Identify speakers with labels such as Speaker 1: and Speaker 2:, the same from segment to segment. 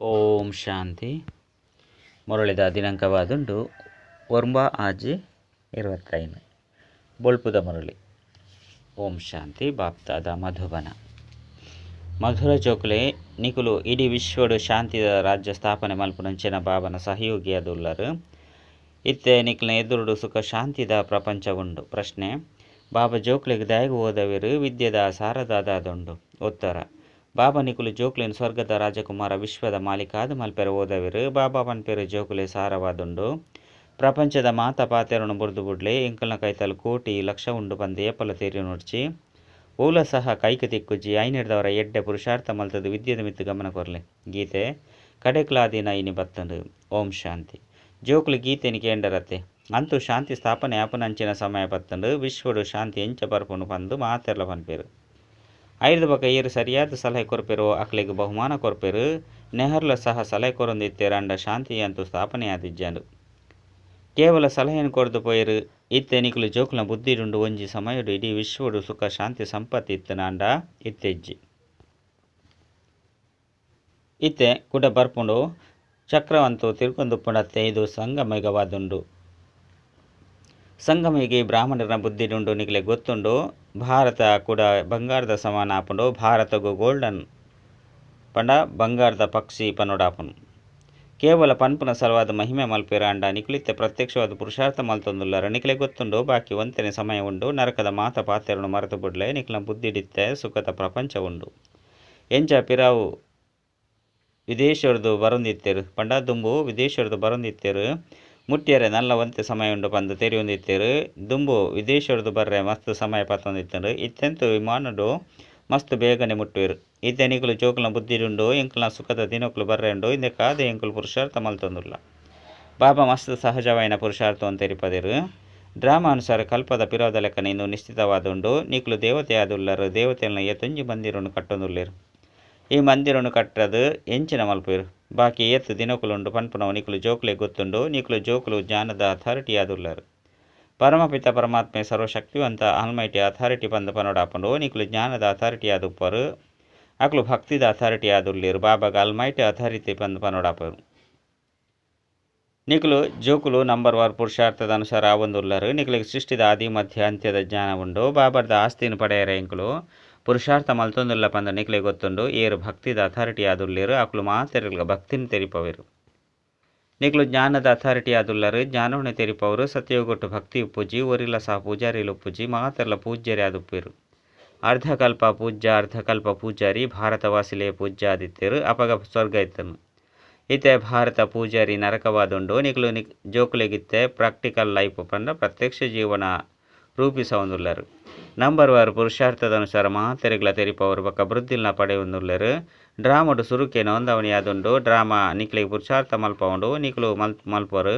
Speaker 1: ಓಂ ಶಾಂತಿ. ಮುರಳಿದ ದಿನಾಂಕವಾದುಂಡು 9/6/25 ಬೊಳ್ಪುದ ಮುರಳಿ. ಓಂ ಶಾಂತಿ. ಬಾಪ್ತಾದ ಮಧುಬನ. ಮಧುರ ಜೋಕುಲೆ ನಿಕುಲು ಇಡೀ ವಿಶ್ವಡು ಶಾಂತಿದ ರಾಜ್ಯ ಸ್ಥಾಪನೆ ಮಲ್ಪುನಂಚಿನ ಬಾಬನ ಸಹಯೋಗಿಯಾದುಲ್ಲರು. ಇತ್ತೆ ನಿಕ್ಲಿನ ಎದುರುಡು ಸುಖ ಶಾಂತಿದ ಪ್ರಪಂಚ ಉಂಡು. ಪ್ರಶ್ನೆ: ಬಾಬಾ ಜೋಕ್ಲೆಗ್ ದಯಗು ಓದವಿರು ವಿದ್ಯೆದ ಸಾರದಾದುಂಡು. ಉತ್ತರ: ಬಾಬಾ ನಿಕುಲು ಜೋಕ್ಲೆನ್ ಸ್ವರ್ಗದ ರಾಜಕುಮಾರ ವಿಶ್ವದ ಮಾಲೀಕಾದ ಮಲ್ಪೆರ ಓದವಿರು. ಬಾಬಾ ಪನ್ಪೆರು ಜೋಕುಲೆ ಸಾರವಾದುಂಡು. ಪ್ರಪಂಚದ ಮಾತ ಪಾತೆರನು ಬುರ್ದು ಬುಡ್ಲೆ ಎಂಕಲ್ನ ಕೈತಲು ಕೋಟಿ ಲಕ್ಷ ಉಂಡು ಬಂದು ಏಪಲ ತೇರಿ ನುಡ್ಚಿ ಓಲ ಸಹ ಕೈಕ ತಿಕ್ಕುಜಿ ಐನಿಡ್ದವರ ಎಡ್ಡೆ ಪುರುಷಾರ್ಥ ಮಲ್ತದು ವಿದ್ಯೆದ ಮಿತ್ತು ಗಮನ ಕೊರ್ಲೆ. ಗೀತೆ ಕಡೆಕ್ಲಾದಿನ ಇನಿ ಬತ್ತಂಡು. ಓಂ ಶಾಂತಿ. ಜೋಕುಲು ಗೀತೆನಿ ಕೇಂಡರತ್ತೆ ಅಂತೂ ಶಾಂತಿ ಸ್ಥಾಪನೆ ಆಪುನಂಚಿನ ಸಮಯ ಬತ್ತಂಡು ವಿಶ್ವಡು ಶಾಂತಿ ಎಂಚ ಬರ್ಪುನು ಪಂದು ಮಾತೆರ್ಲ ಪನ್ಪೆರು. ಐದು ಬಕ ಏರು ಸರಿಯಾದ ಸಲಹೆ ಕೊರ್ಪೆರು ಅಕ್ಲೆಗ್ ಬಹುಮಾನ ಕೊರ್ಪೆರು. ನೆಹರ್ಲ ಸಹ ಸಲಹೆ ಕೊರೊಂದಿತ್ತೇರು ಅಂಡ ಶಾಂತಿ ಅಂತೂ ಸ್ಥಾಪನೆಯಾದಿಜ್ಜಂಡು. ಕೇವಲ ಸಲಹೆಯನ್ನು ಕೊರ್ದು ಪೋಯರು. ಇತ್ತೆ ನಿಕುಲು ಜೋಕುಲ ಬುದ್ಧಿಡುಂಡು ಒಂಜಿ ಸಮಯಡು ಇಡೀ ವಿಶ್ವಡು ಸುಖ ಶಾಂತಿ ಸಂಪತ್ತಿ ಇತ್ತನ ಅಂಡ ಇತ್ತೆಜ್ಜಿ. ಇತ್ತೆ ಕುಡ ಬರ್ಪುಂಡು ಚಕ್ರವಂತು ತಿರ್ಕೊಂದುಪ್ಪುಂಡತ್ತೆ ಇದು ಸಂಗಮೇಗವಾದುಂಡು. ಸಂಗಮಿಗೆ ಬ್ರಾಹ್ಮಣರ ಬುದ್ಧಿಡುಂಡು ನಿಕಲೆ ಗೊತ್ತುಂಡು. ಭಾರತ ಕೂಡ ಬಂಗಾರದ ಸಮಾನ ಆಪುಂಡು. ಭಾರತಗೂ ಗೋಲ್ಡನ್ ಪಂಡ ಬಂಗಾರದ ಪಕ್ಷಿ ಪನ್ನೋಡಾಪುನು. ಕೇವಲ ಪನ್ಪುನ ಸಲವಾದ ಮಹಿಮೆ ಮಲ್ಪೇರ ಅಂಡ ನಿಕುಲಿತ್ತೆ ಪ್ರತ್ಯಕ್ಷವಾದ ಪುರುಷಾರ್ಥ ಮಲ್ತೊಂದುಲ್ಲರ. ನಿಕಲೆ ಗೊತ್ತುಂಡು ಬಾಕಿ ಒಂತೆನೆ ಸಮಯ ಉಂಡು. ನರಕದ ಮಾತ ಪಾತೆರನು ಮರೆತು ಬಿಡ್ಲೆ ನಿಕಲ ಬುದ್ಧಿಡಿತ್ತೆ ಸುಖದ ಪ್ರಪಂಚ ಉಂಡು. ಎಂಚ ಪಿರಾವು ವಿದೇಶರ್ದು ಬರೊಂದಿತ್ತೇರು ಪಂಡ ದುಂಬು ವಿದೇಶರ್ದು ಬರೊಂದಿತ್ತೇರು. ಮುಟ್ಟಿಯರೆ ನಲ್ಲ ಒಂತೆ ಸಮಯ ಉಂಡು ಬಂದು ತೆರಿಯೊಂದಿತ್ತೇರು. ದುಂಬು ವಿದೇಶರ್ದು ಬರ್ರೆ ಮಸ್ತ್ ಸಮಯ ಪತ್ತೊಂದಿತ್ತರು. ಇತ್ತೆಂತು ವಿಮಾನಡು ಮಸ್ತ್ ಬೇಗನೆ ಮುಟ್ಟುವೆರು. ಇತ್ತೆ ನಿಕುಲು ಜೋಕುಲ ಬುದ್ಧಿಡುಂಡು ಎಂಕಲ್ನ ಸುಖದ ದಿನಕುಲು ಬರ್ರೆಂಡು ಇಂದೆ ಕಾದೆ ಎಂಕುಲು ಪುರುಷಾರ್ಥ ಮಲ್ತೊಂದುಲ್ಲ. ಬಾಬಾ ಮಸ್ತ್ ಸಹಜವಾಯಿನ ಪುರುಷಾರ್ಥವನ್ನು ತೆರಿಪದಿರು. ಡ್ರಾಮಾ ಅನುಸಾರ ಕಲ್ಪದ ಪಿರೋದ ಲೆಕ್ಕನ ಇನ್ನು ನಿಶ್ಚಿತವಾದುಂಡು. ನಿಕುಲು ದೇವತೆಯಾದುಲ್ಲರು. ದೇವತೆಯನ್ನ ಎತ್ತೊಂಜಿ ಮಂದಿರನ್ನು ಕಟ್ಟೊಂದುಲ್ಲೇರು. ಈ ಮಂದಿರನ್ನು ಕಟ್ಟದು ಎಂಚಿನ ಮಲ್ಪೇರು. ಬಾಕಿ ಏತ್ತು ದಿನಕುಲುಂಡು ಪನ್ಪುನವು ನಿಕುಲು ಜೋಕುಲೆ ಗೊತ್ತುಂಡು. ನಿಕುಲು ಜೋಕುಲು ಜ್ಞಾನದ ಅಥಾರಿಟಿಯಾದುಲ್ಲರು. ಪರಮಪಿತ ಪರಮಾತ್ಮೆ ಸರ್ವಶಕ್ತಿವಂತ ಆಲ್ಮೈಟಿ ಅಥಾರಿಟಿ ಬಂದು ಪನೋಡಾಪುಂಡು. ನಿಕುಲು ಜ್ಞಾನದ ಅಥಾರಿಟಿ ಆದುಪ್ಪರು. ಅಕ್ಲು ಭಕ್ತಿದ ಅಥಾರಿಟಿ ಆದುಲ್ಲೇರು. ಬಾಬಾಗ ಆಲ್ಮೈಟಿ ಅಥಾರಿಟಿ ಬಂದು ಪನೋಡಾಪರು. ನಿಕುಲು ಜೋಕುಲು ನಂಬರ್ 1 ಪುರುಷಾರ್ಥದ ಅನುಸಾರ ಆವೊಂದುಲ್ಲರು. ನಿಕಲಿಗೆ ಸೃಷ್ಟಿದ ಆದಿ ಮಧ್ಯ ಅಂತ್ಯದ ಜ್ಞಾನ ಉಂಡು. ಬಾಬರ್ದ ಆಸ್ತಿನ ಪಡೆಯರ ಎಂಕುಲು ಪುರುಷಾರ್ಥ ಮಲ್ತೊಂದುಲ್ಲ ಪಂದ ನಿಕಲೆ ಗೊತ್ತುಂಡು. ಏರು ಭಕ್ತಿದ ಅಥಾರಿಟಿ ಆದುಲ್ಲೇರು. ಅಕ್ಲು ಮಾತೆರಗ ಭಕ್ತಿನ ತೆರಿಪವೆರು. ನಿಕಲು ಜ್ಞಾನದ ಅಥಾರಿಟಿ ಆದುಲ್ಲರು. ಜ್ಞಾನವನ್ನೇ ತೆರಿಪವರು. ಸತ್ಯಗೊಟ್ಟು ಭಕ್ತಿ ಉಪ್ಪುಜಿ ಒರಿಲ್ಲ ಸಹ ಪೂಜಾರಿಲು ಉಪ್ಪುಜಿ ಮಾತೆರ್ಲ ಪೂಜ್ಯರಿ ಆದುಪ್ಪೇರು. ಅರ್ಧಕಲ್ಪ ಪೂಜ್ಯ ಅರ್ಧಕಲ್ಪ ಪೂಜಾರಿ ಭಾರತವಾಸಿಲೇ ಪೂಜ್ಯ ಆದಿತ್ತೇರು. ಅಪಗ ಸ್ವರ್ಗ ಇತ್ತನು. ಇತ್ತೆ ಭಾರತ ಪೂಜಾರಿ ನರಕವಾದುಂಡು. ನಿಕಲು ಜೋಕುಲೆಗಿತ್ತೆ ಪ್ರಾಕ್ಟಿಕಲ್ ಲೈಫ್ ಪಂಡ ಪ್ರತ್ಯಕ್ಷ ಜೀವನ ರೂಪಿಸೊಂದುಲ್ಲರು. ನಂಬರ್ 1 ಪುರುಷಾರ್ಥದ ಅನುಸಾರ ಮಾತೆರೆಗ್ಲ ತೆರಿಪವರು ಬಕ್ಕ ಬೃದ್ಧಿಲ್ನ ಪಡೆಯೊಂದುಲ್ಲರು. ಡ್ರಾಮಡು ಸುರುಕೆ ನೋಂದವಣಿಯಾದುಂಡು. ಡ್ರಾಮಾ ನಿಕಲಿಗೆ ಪುರುಷಾರ್ಥ ಮಲ್ಪವುಂಡು. ನಿಕಲು ಮಲ್ಪರು.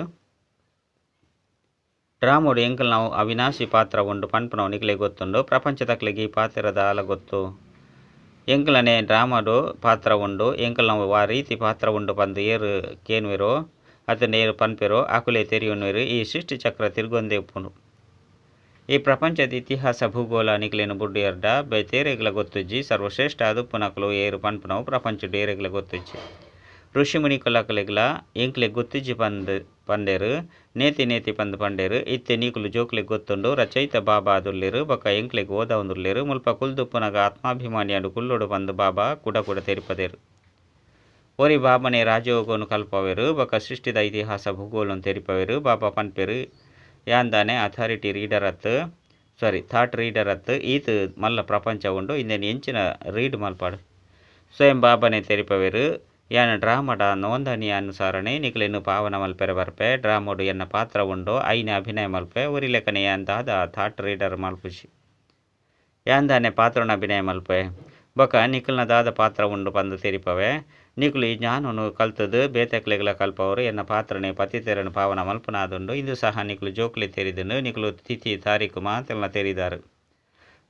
Speaker 1: ಡ್ರಾಮಡು ಎಂಕಲ್ ನಾವು ಅವಿನಾಶಿ ಪಾತ್ರ ಉಂಡು ಪನ್ಪುನವು ನಿಕಲೆ ಗೊತ್ತುಂಡು. ಪ್ರಪಂಚದಕ್ಲೆಗೆ ಈ ಪಾತ್ರದ ಆಲ ಗೊತ್ತು. ಎಂಕಲನೆ ಡ್ರಾಮಡು ಪಾತ್ರ ಉಂಡು. ಎಂಕಲ್ ನಾವು ಆ ರೀತಿ ಪಾತ್ರ ಉಂಡು ಬಂದು ಏರು ಕೇನುವೆರೋ ಅದನ್ನ ಏರು ಪನ್ಪೆರೋ ಆಕುಲೆ ತೆರಿಯುನ್ವೆರು. ಈ ಸೃಷ್ಟಿ ಚಕ್ರ ತಿರ್ಗೊಂದೇ ಉಪ್ಪುಂಡು. ಈ ಪ್ರಪಂಚದ ಇತಿಹಾಸ ಭೂಗೋಳ ನಿಕಲೇನು ಬುಡ್ಡಿಯರ್ಡ ಬೇತೇರೆಗ್ಲ ಗೊತ್ತುಜ್ಜಿ. ಸರ್ವಶ್ರೇಷ್ಠ ಆದುಪ್ಪು ನಕಲು ಏರು ಪನ್ಪುನವು ಪ್ರಪಂಚಡು ಏರೆಗ್ಲ ಗೊತ್ತುಜ್ಜಿ. ಋಷಿ ಮುನಿಕುಲಕಲೆಗ್ಲ ಎಂಕ್ಲೆ ಗೊತ್ತುಜ್ಜಿ ಪಂಡೇರು. ನೇತಿ ನೇತಿ ಪಂದು ಪಂಡೇರು. ಇತ್ತೆ ನೀಕುಲು ಜೋಕುಲೆಗ್ ಗೊತ್ತುಂಡು. ರಚಯಿತ ಬಾಬಾ ಆದುಲ್ಲೇರು. ಬೊಕ್ಕ ಎಂಕ್ಲೆಗ್ ಓದವುಂದುಲ್ಲೇರು. ಮುಲ್ಪ ಕುಲ್ದುಪ್ಪುನಗ ಆತ್ಮಾಭಿಮಾನಿ ಅಂಡು ಕುಲ್ಲುಡು ಬಂದು ಬಾಬಾ ಕುಡ ಕುಡ ತೆರಿಪದೇರು. ಒರಿ ಬಾಬನೇ ರಾಜಯೋಗವನ್ನು ಕಲ್ಪವೆರು. ಬೊಕ್ಕ ಸೃಷ್ಟಿದ ಇತಿಹಾಸ ಭೂಗೋಳನ್ನು ತೆರಿಪವೆರು. ಬಾಬಾ ಪನ್ಪೆರು ಯಾಂದಾನೆ ಅಥಾರಿಟಿ ರೀಡರ್ ಥಾಟ್ ರೀಡರ್ ಅತ್ತು ಈತು ಮಲ್ಲ ಪ್ರಪಂಚ ಉಂಡು. ಇಂದೇನು ಎಂಚಿನ ರೀಡ್ ಮಲ್ಪಾಡು ಸ್ವಯಂ ಬಾಬನೇ ತೆರಿಪವೆರು. ಯಾನ ಡ್ರಾಮಡ ನೋಂದಣಿಯ ಅನುಸಾರನೇ ನಿಕಲೇನು ಪಾವನ ಮಲ್ಪೆರೆ ಬರ್ಪೆ. ಡ್ರಾಮಡು ಎನ್ನ ಪಾತ್ರ ಉಂಡು. ಐನೆ ಅಭಿನಯ ಮಲ್ಪೆ. ಒರಿ ಲೆಕ್ಕನೆ ಯಾಂದಾದ ಥಾಟ್ ರೀಡರ್ ಮಲ್ಪುಜಿ ಯಾಂದಾನೆ ಪಾತ್ರನ ಅಭಿನಯ ಮಲ್ಪೆ. ಬೊಕ್ಕ ನಿಕಲ್ನ ದಾದ ಪಾತ್ರ ಉಂಡು ಪಂದು ತೆರಿಪವೆ. ನಿಕುಲು ಈ ಜ್ಞಾನವನ್ನು ಕಲ್ತದು ಬೇತೆಕ್ಲೆಗ್ಲ ಕಲ್ಪವರು ಎನ್ನ ಪಾತ್ರನೇ ಪತಿತೆರನು ಪಾವನ ಮಲ್ಪನಾದುಂಡು. ಇಂದು ಸಹ ನಿಕುಲು ಜೋಕುಲೆ ತೆರಿದುಂಡು. ನಿಕುಲು ತಿಥಿ ತಾರೀಕು ಮಾತೆಲ್ನ ತೆರಿದಾರು.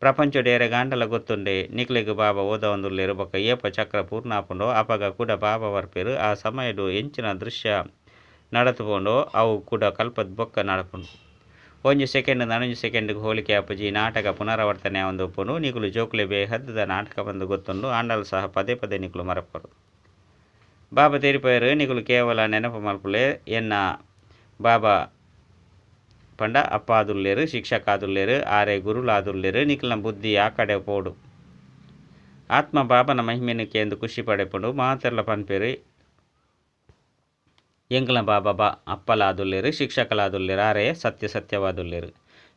Speaker 1: ಪ್ರಪಂಚಡು ಏರೆ ಗಾಂಡಲ ಗೊತ್ತುಂಡೆ. ನಿಕಲಿಗೆ ಬಾಬಾ ಓದವಂದುಲ್ಲೇರು. ಬೊಕ್ಕ ಏಪ ಚಕ್ರ ಪೂರ್ಣಾಪುಂಡು. ಅಪಗ ಕೂಡ ಬಾಬಾ ಬರ್ಪೇರು. ಆ ಸಮಯಡು ಎಂಚಿನ ದೃಶ್ಯ ನಡತುಪುಂಡು ಅವು ಕೂಡ ಕಲ್ಪದ ಬೊಕ್ಕ ನಡಪುಂಡು. 1 ಸೆಕೆಂಡ್ 11 ಸೆಕೆಂಡ್ಗೆ ಹೋಲಿಕೆ ಆಪುಜಿ ನಾಟಕ ಪುನರಾವರ್ತನೆ ಆವೊಂದು ಉಪ್ಪುನು. ನಿಕುಲು ಜೋಕುಲೆ ಬೇಹದ್ದದ ನಾಟಕ ಬಂದು ಗೊತ್ತುಂಡು. ಆಂಡಲ್ ಸಹ ಪದೇ ಪದೇ ನಿಕುಲು ಮರಪರು. ಬಾಬಾ ತೆರಿಪೇರು ನಿಕುಲು ಕೇವಲ ನೆನಪು ಮಲ್ಪುಲೆ ಎನ್ನ ಬಾಬಾ ಪಂಡ ಅಪ್ಪ ಆದುಲ್ಲೇರು ಶಿಕ್ಷಕ ಆದುಲ್ಲೇರು ಆರೆ ಗುರುಲಾದುಲ್ಲೇರು ನಿಕಲ್ನ ಬುದ್ಧಿ ಆ ಕಡೆ ಪೋಡು ಆತ್ಮ ಬಾಬನ ಮಹಿಮೆಯನ್ನು ಕೇಂದು ಖುಷಿ ಪಡೆಪುಂಡು ಮಾತೆರ್ಲ ಪನ್ಪೇರು ಎಂಕಲ್ನ ಬಾಬಾ ಅಪ್ಪಲಾದುಲ್ಲೇರು ಶಿಕ್ಷಕಲಾದುಲ್ಲೇರು ಆರೆ ಸತ್ಯವಾದುಲ್ಲೇರು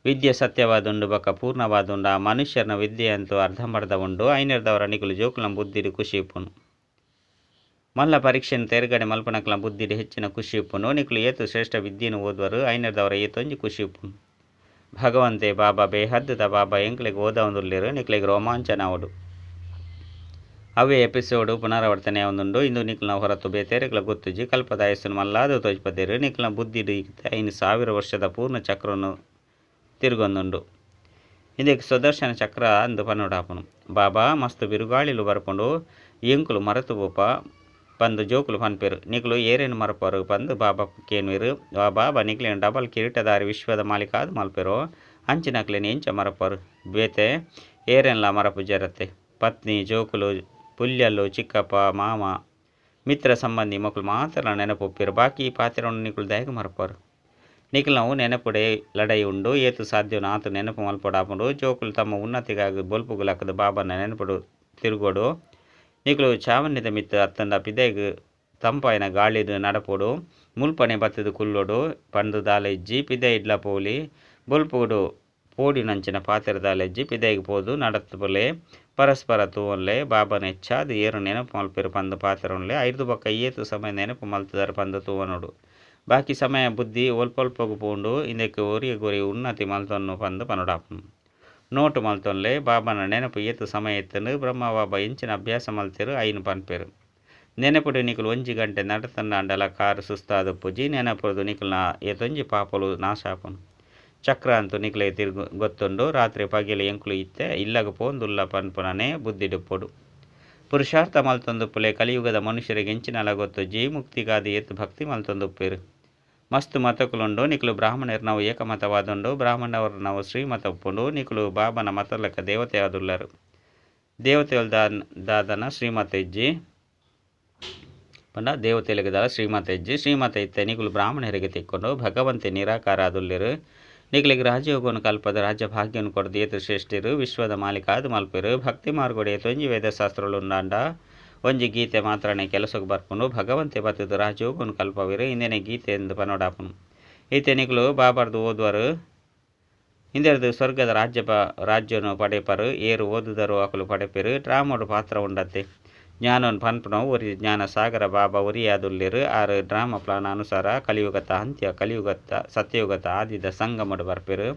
Speaker 1: ವಿದ್ಯೆ ಸತ್ಯವಾದುಂಡು ಬೊಕ್ಕ ಪೂರ್ಣವಾದುಂಡು ಆ ಮನುಷ್ಯನ ವಿದ್ಯೆ ಅಂತೂ ಅರ್ಧಂಬರ್ಧ ಉಂಡು ಐನರ್ದವರ ನಿಕುಲು ಜೋಕುಲ ಬುದ್ಧಿಡು ಖುಷಿ ಇಪ್ಪುನು ಮಲ್ಲ ಪರೀಕ್ಷೆಯನ್ನು ತೆರಗಡೆ ಮಲ್ಪನಕ್ಲ ಬುದ್ಧಿಡು ಹೆಚ್ಚಿನ ಖುಷಿ ಇಪ್ಪುನು ನಿಕುಲು ಏತು ಶ್ರೇಷ್ಠ ವಿದ್ಯೆಯನ್ನು ಓದುವರು ಐನರ್ದವರ ಏತೊಂಜಿ ಖುಷಿ ಇಪ್ಪುನು ಭಗವಂತೆ ಬಾಬಾ ಬೇಹದ್ದದ ಬಾಬಾ ಎಂಕ್ಲೆಗೆ ಓದವಂದುಲ್ಲೇರು ನಿಕ್ಲೆಗೆ ರೋಮಾಂಚನ ಅವಡು ಅವೇ ಎಪಿಸೋಡು ಪುನರಾವರ್ತನೆ ಒಂದುಂಡು ಇಂದು ನಿಕ್ಲನ ಹೊರತು ಬೇತೆರೆಗ್ಲ ಗೊತ್ತುಜಿ ಕಲ್ಪದ ಆಯಸ್ಸನ್ನು ಮಲ್ಲಾದು ತೋಜ್ಪದೇರು ನಿಕ್ಲನ ಬುದ್ಧಿಡು 5,000 ವರ್ಷದ ಪೂರ್ಣ ಚಕ್ರವನ್ನು ತಿರುಗೊಂದುಂಡು ಇದಕ್ಕೆ ಸುದರ್ಶನ ಚಕ್ರ ಅಂದು ಪನ್ನುಡಾಪನು ಬಾಬಾ ಮಸ್ತ್ ಬಿರುಗಾಳಿಲು ಬರ್ಪುಂಡು ಎಂಕುಲು ಮರೆತು ಬೂಪ ಬಂದು ಜೋಕುಲು ಪನ್ಪೇರು ನಿಕುಲು ಏರೇನು ಮರಪರು ಬಂದು ಬಾಬಾ ಕೇನ್ವಿರು ಬಾಬಾ ನಿಕ್ಲೇನು ಡಬಲ್ ಕಿರೀಟದಾರಿ ವಿಶ್ವದ ಮಾಲೀಕಾದು ಮಲ್ಪೇರು ಅಂಚಿನಕ್ಲೇನು ಎಂಚ ಮರಪರು ಬೇತೆ ಏರೆನ್ಲ ಮರಪು ಜರತ್ತೆ ಪತ್ನಿ ಜೋಕುಲು ಪುಲ್ಯಲ್ಲು ಚಿಕ್ಕಪ್ಪ ಮಾಮ ಮಿತ್ರ ಸಂಬಂಧಿ ಮಕ್ಕಳು ಮಾತ್ರ ನೆನಪೊಪ್ಪಿರು ಬಾಕಿ ಪಾತ್ರವನ್ನು ನಿಕುಲು ದಯಗ ಮರಪರು ನಿಖಿಲ್ ನಾವು ನೆನಪುಡೆ ಲಡೈ ಉಂಡು ಏತು ಸಾಧ್ಯ ಆತು ನೆನಪು ಮಲ್ಪಡಾಪುಂಡು ಜೋಕುಲು ತಮ್ಮ ಉನ್ನತಿಗಾಗಿ ಬೊಲ್ಪುಗುಲಕ್ಕದ ಬಾಬನ ನೆನಪುಡು ತಿರುಗೋಡು ನಿಖಿಲು ಚಾವನ್ಯದ ಮಿತ್ತ ಅತ್ತಂದ ಪಿದೆಗ್ ತಂಪಾಯಿನ ಗಾಳಿದು ನಡಪೋಡು ಮುಲ್ಪನೆ ಬತ್ತದು ಕುಲ್ಲೋಡು ಪಂಡು ದಾಲೆಜ್ಜಿ ಪಿದೆ ಇಡ್ಲ ಪೋಲಿ ಬೊಲ್ಪುಡು ಪೋಡಿನಂಚಿನ ಪಾತ್ರದಾಲೆಜ್ಜಿ ಪಿದೆಗೆ ಪೋದು ನಡತ್ಪುಲೆ ಪರಸ್ಪರ ತೂವನ್ಲೆ ಬಾಬನ ಹೆಚ್ಚಾದ ಏರು ನೆನಪು ಮಲ್ಪೇರು ಪಂದು ಪಾತ್ರನ್ಲೆ 5 ಬೊಕ್ಕ ಏತು ಸಮಯ ನೆನಪು ಮಲ್ತದಾರ ಪಂದು ತೂವನೋಡು ಬಾಕಿ ಸಮಯ ಬುದ್ಧಿ ಒಲ್ಪೊಲ್ಪಗು ಪೋಂಡು ಇಂದಕ್ಕೆ ಒರಿ ಉನ್ನತಿ ಮಲ್ತೊನ್ನು ಪಂದು ಪನುಡಾಪುನು ನೋಟು ಮಲ್ತೊನ್ಲೆ ಬಾಬನ ನೆನಪು ಏತು ಸಮಯ ಎತ್ತನು ಬ್ರಹ್ಮ ಬಾಬಾ ಎಂಚಿನ ಅಭ್ಯಾಸ ಮಲ್ತೇರು ಐನು ಪನ್ಪೇರು ನೆನಪುಡು ನಿಕುಲು 1 ಗಂಟೆ ನಡತಂಡ ಅಂಡಲ ಕಾರು ಸುಸ್ತಾದ ಪುಜಿ ನೆನಪುದು ನಿಕುಲ್ನ ಏತೊಂಜಿ ಪಾಪಲು ನಾಶ ಆಪುನು ಚಕ್ರ ಅಂತೂ ನಿಕಲೆ ತಿರುಗು ಗೊತ್ತುಂಡು ರಾತ್ರಿ ಪಗೆಲು ಎಂಕುಲು ಇತ್ತೆ ಇಲ್ಲಗ ಪೋಂದುಲ್ಲ ಪನ್ಪುನನೆ ಬುದ್ಧಿಡು ಪೊಡು ಪುರುಷಾರ್ಥ ಮಲ್ತೊಂದುಪ್ಪುಲೆ ಕಲಿಯುಗದ ಮನುಷ್ಯರಿಗೆ ಎಂಚಿನಲ ಗೊತ್ತು ಜೀ ಮುಕ್ತಿಗಾದಿ ಎತ್ತು ಭಕ್ತಿ ಮಲ್ತೊಂದುಪ್ಪೇರು ಮಸ್ತ್ ಮತಕುಲುಂಡು ನಿಕುಲು ಬ್ರಾಹ್ಮಣರು ನಾವು ಏಕಮತವಾದುಂಡು ಬ್ರಾಹ್ಮಣವರು ನಾವು ಶ್ರೀಮತ ಉಪ್ಪುಂಡು ನಿಕುಲು ಬಾಬನ ಮತಲೆಕ್ಕ ದೇವತೆ ಆದುಲ್ಲರು ದೇವತೆಯಲ್ ದಾದನ ಶ್ರೀಮತ ಇಜ್ಜಿ ಪಂಡ ದೇವತೆಲಗದ ಶ್ರೀಮತ ಇಜ್ಜಿ ಶ್ರೀಮತ ಇತ್ತೆ ನಿಕುಲು ಬ್ರಾಹ್ಮಣರಿಗೆ ತಿಕ್ಕೊಂಡು ಭಗವಂತೆ ನಿರಾಕಾರ ಆದುಲ್ಲೇರು ನಿಕಲಿಗೆ ರಾಜಯೋಗವನ್ನು ಕಲ್ಪದ ರಾಜ್ಯ ಭಾಗ್ಯವನ್ನು ಕೊಡದು ಏತು ಶ್ರೇಷ್ಠರು ವಿಶ್ವದ ಮಾಲೀಕ ಅದು ಮಲ್ಪೇರು ಭಕ್ತಿ ಮಾರ್ಗೋಡೆ ಏತೊಂಜಿ ವೇದಶಾಸ್ತ್ರಗಳು ಉಂಡಾಂಡ ಒಂಜಿ ಗೀತೆ ಮಾತ್ರನೇ ಕೆಲಸಕ್ಕೆ ಬರ್ಕೊಂಡು ಭಗವಂತೆ ಬತ್ತದು ರಾಜಯೋಗವನ್ನು ಕಲ್ಪವಿರು ಇಂದೇನೆ ಗೀತೆ ಎಂದು ಪನೋಡಾಪನು ಈತೆ ನಿಕಲು ಬಾಬಾರ್ದು ಓದುವರು ಇಂದೆರದು ಸ್ವರ್ಗದ ರಾಜ್ಯವನ್ನು ಪಡೆಪರು ಏರು ಓದುದರು ಅಕಲು ಪಡೆಪೇರು ಡ್ರಾಮೋಡು ಪಾತ್ರ ಉಂಡತ್ತೆ ಜ್ಞಾನವನ್ನು ಪನ್ಪುನವು ಒರಿ ಜ್ಞಾನ ಸಾಗರ ಬಾಬಾ ಒರಿಯಾದುಲ್ಲೇರು ಆರು ಡ್ರಾಮ ಪ್ಲಾನ್ ಅನುಸಾರ ಕಲಿಯುಗತ ಅಂತ್ಯ ಕಲಿಯುಗತ ಸತ್ಯಯುಗತ ಆದಿದ ಸಂಗಮಡು ಬರ್ಪೇರು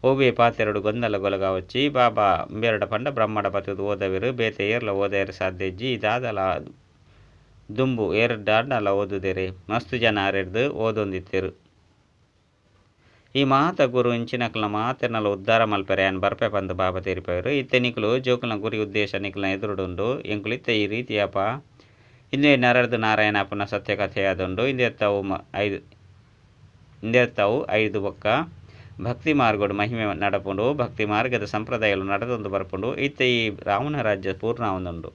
Speaker 1: ಓಬೆ ಪಾತೆರಡು ಗೊಂದಲ ಗೊಲಗ వచ్చి ಬಾಬಾ ಬೆರಡ ಪಂಡ ಬ್ರಹ್ಮಡ ಬತ್ತದು ಓದವಿರು ಬೇತೆ ಏರ್ಲ ಓದೇರು ಸಾಧ್ಯಜ್ಜಿ ಇದಾದಲ ದುಂಬು ಏರ್ಡಾಂಡಲ ಓದುದೇರೆ ಮಸ್ತು ಜನ ಆರೆಡ್ದು ಓದೊಂದಿತ್ತೇರು ಈ ಮಾತ ಗುರು ಇಂಚಿನಕ್ಲ ಮಾತೆರ್ನಲ ಉದ್ಧಾರ ಮಲ್ಪೆರೆ ಅನ್ ಬರ್ಪೆ ಪಂದು ಬಾಬಾ ತೆರಿಪೇರು ಇತ್ತೆ ನಿಕುಲು ಜೋಕುಲ್ನ ಗುರಿ ಉದ್ದೇಶ ನಿಕುಲ್ನ ಎದುರುಡುಂಡು ಎಂಕುಲು ಇತ್ತೆ ಈ ರೀತಿಯಪ್ಪ ಇಂದೇ ನರಡ್ದು ನಾರಾಯಣಪ್ಪನ ಸತ್ಯ ಕಥೆಯಾದುಂಡು ಇಂದೆರ್ತಾವು 5 ಬೊಕ್ಕ ಭಕ್ತಿ ಮಾರ್ಗೋಡು ಮಹಿಮೆ ನಡಪುಂಡು ಭಕ್ತಿ ಮಾರ್ಗದ ಸಂಪ್ರದಾಯಗಳು ನಡೆದೊಂದು ಬರ್ಪುಂಡು ಇತ್ತೆ ಈ ರಾವಣ ರಾಜ್ಯ ಪೂರ್ಣ ಒಂದುಂಡು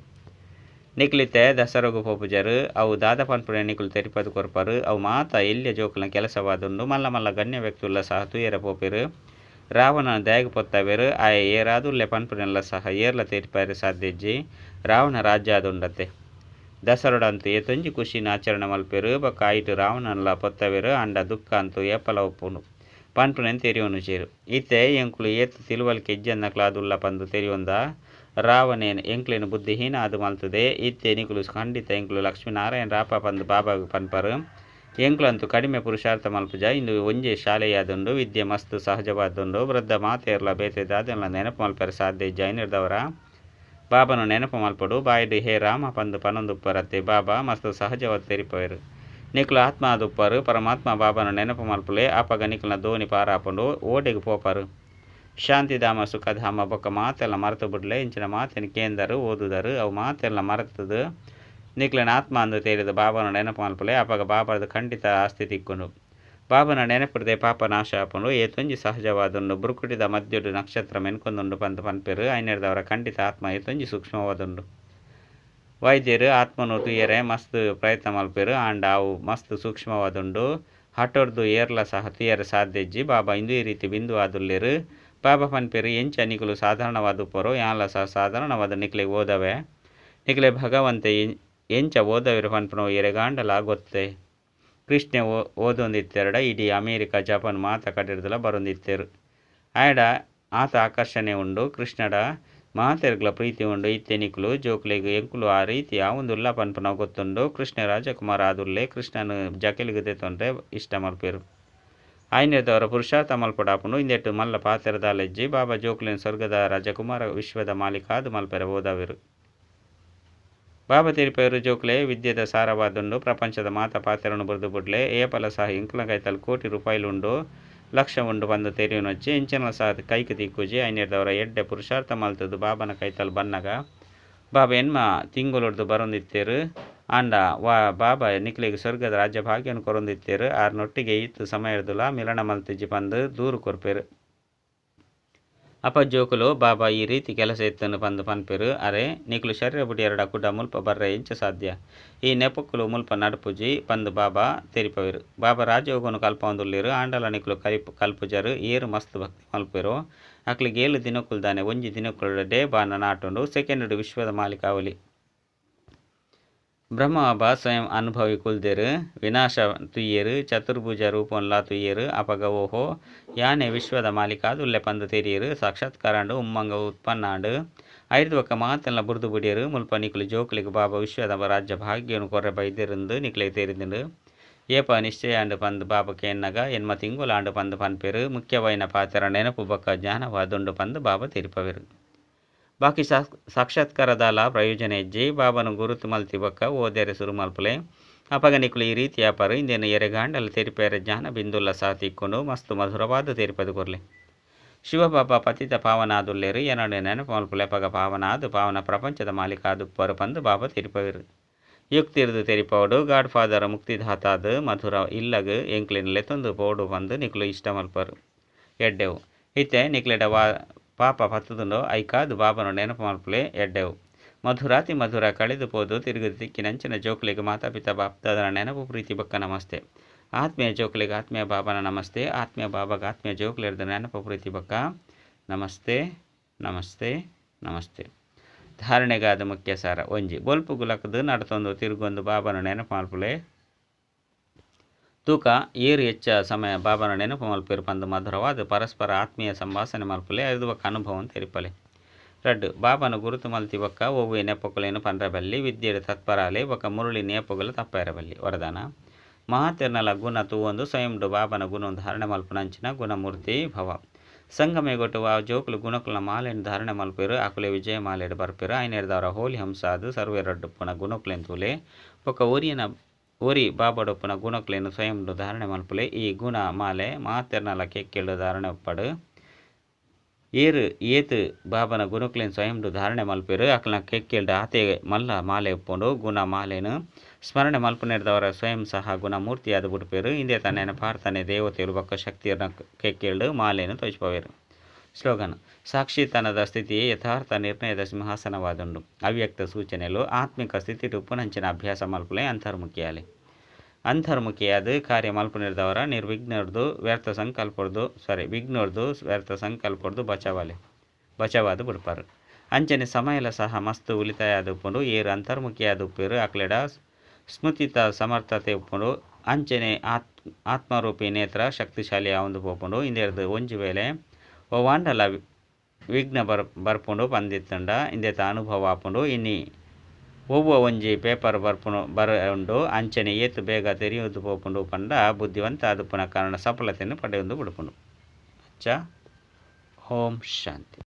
Speaker 1: ನಿಕ್ಲಿತ್ತೆ ದಸರಗು ಪೋಪುಜರು ಅವು ದಾದ ಪನ್ಪುಣೆ ನಿಕುಲು ತೆರಿಪದು ಕೊರ್ಪರು ಅವು ಮಾತ ಎಲ್ಯ ಜೋಕುಲ್ನ ಕೆಲಸವಾದುಂಡು ಮಲ್ಲ ಮಲ್ಲ ಗಣ್ಯ ವ್ಯಕ್ತಿಯುಲ್ಲ ಸಹ ತುಯರ ಪೋಪೇರು ರಾವಣನ ದಯಗ ಪೊತ್ತವೇರು ಆಯ ಏರಾದುಲ್ಲೆ ಪನ್ಪುನೆಲ್ಲ ಸಹ ಏರ್ಲ ತೆರಿಪಾರು ಸಾಧ್ಯಜ್ಜಿ ರಾವಣ ರಾಜ್ಯ ಆದುಂಡತ್ತೆ ದಸರಡಂತೂ ಏತೊಂಜಿ ಖುಷಿನ ಆಚರಣೆ ಮಲ್ಪೇರು ಬೊಕ್ಕ ಆಯಿತು ರಾವಣನಲ್ಲ ಪೊತ್ತವೇರು ಅಂಡ ದುಃಖ ಅಂತೂ ಏಪಲ ಒಪ್ಪುಂಡು ಪನ್ಪುನೆನ್ ತೆರಿಯೋನು ಚೇರು ಈತೆ ಎಂಕುಲು ಏತು ತಿಳುವಳಿಕೆ ಇಜ್ಜನ್ನಕ್ಲಾದುಲ್ಲ ಪಂದು ತೆರಿಯೊಂದ ರಾವಣೇನ್ ಎಂಕ್ಲೇನು ಬುದ್ಧಿಹೀನ ಅದು ಮಲ್ತದೆ ಇತ್ತೆ ನಿಕುಲು ಖಂಡಿತ ಎಂಕುಲು ಲಕ್ಷ್ಮೀನಾರಾಯಣ ರಾಪ ಪಂದು ಬಾಬಾಗ ಪನ್ಪರು ಎಂಕ್ಲಂತೂ ಕಡಿಮೆ ಪುರುಷಾರ್ಥ ಮಲ್ಪುಜ ಇಂದು ಒಂಜೆ ಶಾಲೆಯಾದುಂಡು ವಿದ್ಯೆ ಮಸ್ತು ಸಹಜವಾದುಂಡು ವೃದ್ಧ ಮಾತೆರ್ಲ ಬೇತೆದಾದೆಲ್ಲ ನೆನಪು ಮಲ್ಪರೆ ಸಾಧ್ಯ ಜೈನರ್ದವರ ಬಾಬನು ನೆನಪು ಮಲ್ಪಡು ಬಾಯ್ಡು ಹೇ ರಾಮ ಪಂದು ಪನೊಂದುಪ್ಪರತ್ತೆ ಬಾಬಾ ಮಸ್ತು ಸಹಜವಾದ ತೆರಿಪರು ನಿಕುಲು ಆತ್ಮ ಆದುಪ್ಪರು ಪರಮಾತ್ಮ ಬಾಬನ ನೆನಪು ಮಲ್ಪುಲೆ ಆಪಗ ನಿಕುಲ್ನ ದೋಣಿ ಪಾರಾಪುಂಡು ಓಡೆಗೆ ಪೋಪರು ಶಾಂತಿಧಾಮ ಸುಖಧಾಮ ಬೊಕ್ಕ ಮಾತೆಲ್ಲ ಮರೆತು ಬಿಡ್ಲೆ ಇಂಚಿನ ಮಾತಿನ ಕೇಂದರು ಓದುದರು ಅವು ಮಾತೆಲ್ಲ ಮರೆತದು ನಿಕ್ಲಿನ ಆತ್ಮ ಅಂದು ತೇರಿದ ಬಾಬನ ನೆನಪು ಮಲ್ಪಲೆ ಅಪಗ ಬಾಬಾದ ಖಂಡಿತ ಆಸ್ತಿ ತಿಕ್ಕೊಂಡು ಬಾಬನ ನೆನಪಿಡದೆ ಪಾಪ ನಾಶ ಆಪುಂಡು ಏತೊಂಜಿ ಸಹಜವಾದುಂಡು ಬುರುಕುಟಿದ ಮಧ್ಯಡು ನಕ್ಷತ್ರ ಮೆನ್ಕೊಂದುಂಡು ಪಂದು ಪನ್ಪೇರು ಐನೆರ್ದವರ ಖಂಡಿತ ಆತ್ಮ ಏತೊಂಜಿ ಸೂಕ್ಷ್ಮವಾದುಂಡು ವೈದ್ಯರು ಆತ್ಮನು ತುಯ್ಯರೆ ಮಸ್ತ್ ಪ್ರಯತ್ನ ಮಲ್ಪೆರು ಆಂಡ ಅವು ಮಸ್ತ್ ಸೂಕ್ಷ್ಮವಾದುಂಡು ಹಟೊರ್ದು ಏರ್ಲ ಸಹ ತುಯ್ಯರೆ ಸಾಧ್ಯಜ್ಜಿ ಬಾಬಾ ಇಂದು ಈ ರೀತಿ ಬಿಂದು ಆದುಲ್ಲೆರು ಬಾಬಾ ಪನ್ಪೆರು ಎಂಚ ನಿಕುಲು ಸಾಧಾರಣವಾದ ಪೊರೋ ಯಾನ್ಲ ಸಹ ಸಾಧಾರಣವಾದ ನಿಕ್ಲೆಗೆ ಓದವೆ ನಿಕ್ಲೆ ಭಗವಂತೆ ಎಂಚ ಓದವಿರು ಪನ್ಪುನ ಎರೆಗಾಂಡಲ ಗೊತ್ತೆ ಕೃಷ್ಣ ಓದೊಂದಿತ್ತೆರಡ ಇಡೀ ಅಮೇರಿಕಾ ಜಪಾನ್ ಮಾತ ಕಟ್ಟಿರ್ದಲ ಬರೊಂದಿತ್ತೆರು ಆಯಡ ಆತ ಆಕರ್ಷಣೆ ಉಂಡು ಕೃಷ್ಣಡ ಮಾತೆರ್ಗಳ ಪ್ರೀತಿ ಉಂಡು ಇತ್ತೆ ನಿಕುಲು ಜೋಕ್ಲೆಗ್ ಎಂಕುಲು ಆ ರೀತಿಯ ಒಂದು ಉಲ್ಲ ಪನ್ಪುನ ಗೊತ್ತುಂಡು ಕೃಷ್ಣ ರಾಜಕುಮಾರ ಆದುಲ್ಲೆ ಕೃಷ್ಣನು ಜಕೆಲಿಗದೆ ತೊಂದ್ರೆ ಇಷ್ಟ ಮಲ್ಪೆರು ಆಯ್ನೆದವರ ಪುರುಷಾರ್ಥ ಮಲ್ಪಡಾಪುಂಡು ಇಂದೆಟ್ಟು ಮಲ್ಲ ಪಾತೆರದಾಲೆಜ್ಜಿ ಬಾಬಾ ಜೋಕ್ಲೆನ್ ಸ್ವರ್ಗದ ರಾಜಕುಮಾರ ವಿಶ್ವದ ಮಾಲೀಕ ಆದು ಮಲ್ಪೆರ ಓದವಿರು ಬಾಬಾ ತಿರುಪೇರು ಜೋಕ್ಲೆ ವಿದ್ಯೆದ ಸಾರವಾದುಂಡು ಪ್ರಪಂಚದ ಮಾತ ಪಾತೆರನು ಬರೆದು ಬಿಡ್ಲೆ ಏಪಲ ಸಹ ಇಂಕ್ಲ ಕೈತಲ್ ಕೋಟಿ ರೂಪಾಯಿಲುಂಡು ಲಕ್ಷ ಉಂಡು ಬಂದು ತೆರೆಯುನೊಚ್ಚಿ ಇಂಚನ ಸಹ ಕೈಕ್ ತಿಕ್ಕುಜಿ ಐನೆರ್ದವರ ಎಡ್ಡೆ ಪುರುಷಾರ್ಥ ಮಲ್ತದು ಬಾಬನ ಕೈತಲ್ ಬನ್ನಗ ಬಾಬಾ ಎನ್ಮ ತಿಂಗುಲುಡ್ದು ಬರೊಂದಿತ್ತೇರು ಆಂಡ ಬಾಬಾ ನಿಕ್ಲೆಗ್ ಸ್ವರ್ಗದ ರಾಜ್ಯ ಭಾಗ್ಯನು ಕೊರೊಂದಿತ್ತೇರು ಆರ್ನೊಟ್ಟಿಗೆ ಇತ್ತು ಸಮಯರ್ದುಲ ಮಿಲನ ಮಲ್ತಿಜ್ಜಿ ಬಂದು ದೂರು ಕೊರ್ಪೇರು ಅಪ್ಪ ಜೋಕುಲು ಬಾಬಾ ಈ ರೀತಿ ಕೆಲಸ ಎತ್ತನ್ನು ಬಂದು ಪನ್ಪೆರು ಅರೆ ನಿಕ್ಲು ಶರೀರ ಬುಡಿ ಎರಡ ಕುಡ ಮುಲ್ಪ ಬರ್ರೆ ಇಂಚ ಸಾಧ್ಯ ಈ ನೆಪಕ್ಕುಲು ಮುಲ್ಪ ನಡುಪುಜಿ ಬಂದು ಬಾಬಾ ತೆರಿಪವೆರು ಬಾಬಾ ರಾಜಯೋಗನು ಕಲ್ಪೊಂದುಲ್ಲೆರು ಆಂಡಲ ನಿಕ್ಲು ಕಲ್ಪುಜರು ಏರು ಮಸ್ತ್ ಭಕ್ತಿ ಮಲ್ಪೆರು ಅಕ್ಲಿಗೆ 7 ದಿನಕ್ಕುಲು ದಾನೆ ಒಂಜಿ ದಿನಕ್ಕುಲು ಡೇ ಬಾನ ನಾಟುಂಡು ಸೆಕೆಂಡ್ ವಿಶ್ವದ ಮಾಲೀಕ ಅವಲಿ ಬ್ರಹ್ಮ ಬಾಬಾ ಸ್ವಯಂ ಅನುಭವಿ ಕುಲ್ದೆರು ವಿನಾಶ ತುಯ್ಯರು ಚತುರ್ಭುಜ ರೂಪನ್ಲಾ ತುಯ್ಯರು ಅಪಗ ಓಹೋ ಯಾನೆ ವಿಶ್ವದ ಮಾಲೀಕ ಆದುಲ್ಲೆ ಪಂದು ತೆರಿಯರು ಸಾಕ್ಷಾತ್ಕಾರಂಡು ಉಮ್ಮಂಗ ಉತ್ಪನ್ನಾಂಡು ಐದು ಒಕ್ಕ ಮಾತೆಲ್ಲ ಬುರ್ದು ಬುಡಿಯರು ಮುಲ್ಪ ನಿಕ್ಲು ಜೋಕ್ಲಿಗೆ ಬಾಬಾ ವಿಶ್ವದ ರಾಜ್ಯ ಭಾಗ್ಯನು ಕೊರ್ರೆ ಬೈದಿರಂದು ನಿಕ್ಲೆಗೆ ತೆರಿದಿಂಡು ಏಪ ನಿಶ್ಚಯ ಅಂಡು ಪಂದು ಬಾಬಕ್ಕೆ ಎನ್ನಗ ಎನ್ಮ ತಿಂಗುಲಾಂಡು ಪಂದು ಪನ್ಪೆರು ಮುಖ್ಯವೈನ ಪಾತೆರ ನೆನಪು ಬೊಕ್ಕ ಜ್ಞಾನವಾದುಂಡು ಪಂದು ಬಾಬಾ ತೆರಿಪವೆರು ಬಾಕಿ ಸಾಕ್ಷಾತ್ಕಾರದಾಲ ಪ್ರಯೋಜನ ಹೆಜ್ಜಿ ಬಾಬನು ಗುರುತು ಮಲ್ತಿ ಬೊಕ್ಕ ಓದೆರೆ ಸುರು ಮಲ್ಪಲೆ ಅಪಗ ನಿಕ್ಲು ಈ ರೀತಿ ವ್ಯಾಪಾರ ಇಂದೇನು ಎರೆಗಾಂಡಲ ತೆರಿಪೇರೆ ಜ್ಞಾನ ಬಿಂದುಲ್ಲ ಸಹ ತಿಕ್ಕೊಂಡು ಮಸ್ತು ಮಧುರವಾದ ತೆರಿಪದು ಕೊರ್ಲೆ ಶಿವಬಾಬಾ ಪತಿತ ಪಾವನ ಆದುಲ್ಲೇರು ಎನಡೆ ನೆನಪು ಮಲ್ಪಲೆ ಅಪಗ ಪಾವನ ಆದು ಪಾವನ ಪ್ರಪಂಚದ ಮಾಲೀಕ ಆದು ಪರು ಪಂದು ಬಾಬಾ ತೆರಿಪವೆರು ಯುಕ್ತಿರ್ದು ತೆರಿಪವಡು ಗಾಡ್ ಫಾದರ್ ಮುಕ್ತಿದಾತಾದು ಮಧುರ ಇಲ್ಲಗ್ ಎಂಕ್ಲಿನಲೆ ತಂದು ಪೋಡು ಬಂದು ನಿಕ್ಲು ಇಷ್ಟ ಮಲ್ಪರು ಎಡ್ಡೆವು ಇತ್ತೆ ನಿಕ್ಲೆಡ ಪಾಪ ಪತ್ತದುಂಡು ಐಕಾದು ಬಾಬನು ನೆನಪು ಮಲ್ಪಲೆ ಎಡ್ಡೆವು ಮಧುರಾತಿ ಮಧುರ ಕಳೆದು ಪೋದು ತಿರುಗದು ತಿಕ್ಕಿನಂಚಿನ ಜೋಕ್ಲಿಗೆ ಮಾತಾಪಿತ ಬಾಪ್ದಾದರ ನೆನಪು ಪ್ರೀತಿ ಬೊಕ್ಕ ನಮಸ್ತೆ ಆತ್ಮೀಯ ಜೋಕ್ಲಿಗೆ ಆತ್ಮೀಯ ಬಾಬನ ನಮಸ್ತೆ ಆತ್ಮೀಯ ಬಾಬಾಗ ಆತ್ಮೀಯ ಜೋಕ್ಲಿರ್ದು ನೆನಪು ಪ್ರೀತಿ ಬೊಕ್ಕ ನಮಸ್ತೆ ನಮಸ್ತೆ ನಮಸ್ತೆ ಧಾರಣೆಗಾದ ಮುಖ್ಯ ಸಾರ ಒಂಜಿ ಬೊಲ್ಪು ಗುಲಕದು ನಡತೊಂದು ತಿರುಗೊಂದು ಬಾಬನ ನೆನಪು ಮಲ್ಪಲೆ ತೂಕ ಏರು ಹೆಚ್ಚ ಸಮಯ ಬಾಬನ ನೆನಪು ಮಲ್ಪೆರು ಪಂದು ಮಧುರವಾದ ಪರಸ್ಪರ ಆತ್ಮೀಯ ಸಂಭಾಷಣೆ ಮಲ್ಪಲೆ ಐದು ಒಕ್ಕ ಅನುಭವಂ ತೆರಿಪಲೆ ರಡ್ಡು ಬಾಬನ ಗುರುತು ಮಲ್ತಿ ಒಕ್ಕ ಒವ್ವೆ ನೆಪೊಕುಲೇನು ಪಂಡ್ರಬಲ್ಲಿ ವಿದ್ಯೆಡು ತತ್ಪರಾಲೆ ಒಕ್ಕ ಮುರುಳಿ ನೇಪುಗಳು ತಪ್ಪೇರಬಲ್ಲಿ ವರದಾನ ಮಹಾತಿರ್ನಲ ಗುಣ ತೂವೊಂದು ಸ್ವಯಂಡು ಬಾಬನ ಗುಣ ಧಾರಣೆ ಮಲ್ಪುನಂಚಿನ ಗುಣಮೂರ್ತಿ ಭವ ಸಂಗಮೆ ಗೊಟ್ಟುವ ಜೋಕುಲು ಗುಣಕುಲ ಮಾಲೆಯನ್ನು ಧಾರಣೆ ಮಲ್ಪೆರು ಅಕುಲೆ ವಿಜಯ ಮಾಲೆಡು ಬರ್ಪೆರು ಐನೆರ್ದವರ ಹೋಲಿ ಹಂಸಾದು ಸರ್ವೆ ರಡ್ಡು ಪುನ ಗುಣಕುಲೆನ್ ತೂಲೆ ಒಕ್ಕ ಓರಿ ಬಾಬಡೊಪ್ಪುನ ಗುಣಕುಲೆನು ಸ್ವಯಂಡು ಧಾರಣೆ ಮಲ್ಪುಲೆ ಈ ಗುಣ ಮಾಲೆ ಮಾತೆರ್ನಲ ಕೆಕ್ಕೆಳು ಧಾರಣೆ ಒಪ್ಪಡು ಏರು ಏತು ಬಾಬನ ಗುಣಕುಲೆನು ಸ್ವಯಂಡು ಧಾರಣೆ ಮಲ್ಪೆರು ಅಕಲ್ನ ಕೆಕ್ಕೆಲ್ಡು ಆತೆ ಮಲ್ಲ ಮಾಲೆ ಉಪ್ಪುಂಡು ಗುಣ ಮಾಲೆನು ಸ್ಮರಣೆ ಮಲ್ಪುನೆರ್ದವರ ಸ್ವಯಂ ಸಹ ಗುಣಮೂರ್ತಿಯಾದ ಬುಡ್ಪೇರು ಇಂದೇ ತನ್ನೇನ ಪಾರ್ಥನೆ ದೇವತೆಯರು ಬೊಕ್ಕ ಶಕ್ತಿಯರ್ನ ಕೆಕ್ಕೆಲ್ಡು ಮಾಲೆನು ತೋಚ್ಪವೆರು ಸ್ಲೋಗನ್ ಸಾಕ್ಷಿತನದ ಸ್ಥಿತಿ ಯಥಾರ್ಥ ನಿರ್ಣಯದ ಸಿಂಹಾಸನವಾದುಂಡು ಅವ್ಯಕ್ತ ಸೂಚನೆಲು ಆತ್ಮಿಕ ಸ್ಥಿತಿ ಉಪ್ಪುನಂಚಿನ ಅಭ್ಯಾಸ ಮಲ್ಪುಲೆ ಅಂತರ್ಮುಖಿಯಾದ ಕಾರ್ಯ ಮಲ್ಪುನಿರ್ದವರ ನಿರ್ವಿಘ್ನರ್ದು ವ್ಯರ್ಥ ಸಂಕಲ್ಪರ್ದು ವಿಘ್ನರ್ದು ವ್ಯರ್ಥ ಸಂಕಲ್ಪರ್ದು ಬಚಾವಾದು ಬಿಡ್ಪಾರು ಅಂಚನೆ ಸಮಯಲ ಸಹ ಮಸ್ತ್ ಉಳಿತಾಯ ಉಪ್ಪುಂಡು ಏರು ಅಂತರ್ಮುಖಿಯಾದ ಉಪ್ಪೇರು ಅಕ್ಲೆಡ ಸ್ಮೃತಿತ ಸಮರ್ಥತೆ ಉಪ್ಪುಂಡು ಅಂಚನೆ ಆತ್ಮರೂಪಿ ನೇತ್ರ ಶಕ್ತಿಶಾಲಿ ಆವಂದು ಪೋಪುಂಡು ಇಂದೆರ್ದು ಒಂಜಿ ವೇಳೆ ಒವಾಂಡಲ ವಿಘ್ನ ಬರ್ಪುಂಡು ಪಂದಿತ್ತಂಡ ಇಂದೆತ ಅನುಭವ ಆಪುಂಡು ಇನ್ನಿ ಒವ್ವ ಒಂಜಿ ಪೇಪರ್ ಬರುಂಡು ಅಂಚನೆ ಏತು ಬೇಗ ತೆರೆಯುವುದು ಪೋಪುಂಡು ಪಂಡ ಬುದ್ಧಿವಂತ ಅದುಪುನ ಕಾರಣ ಸಫಲತೆಯನ್ನು ಪಡೆಯುವುದು ಬಿಡುಪುಂಡು ಓಂ ಶಾಂತಿ.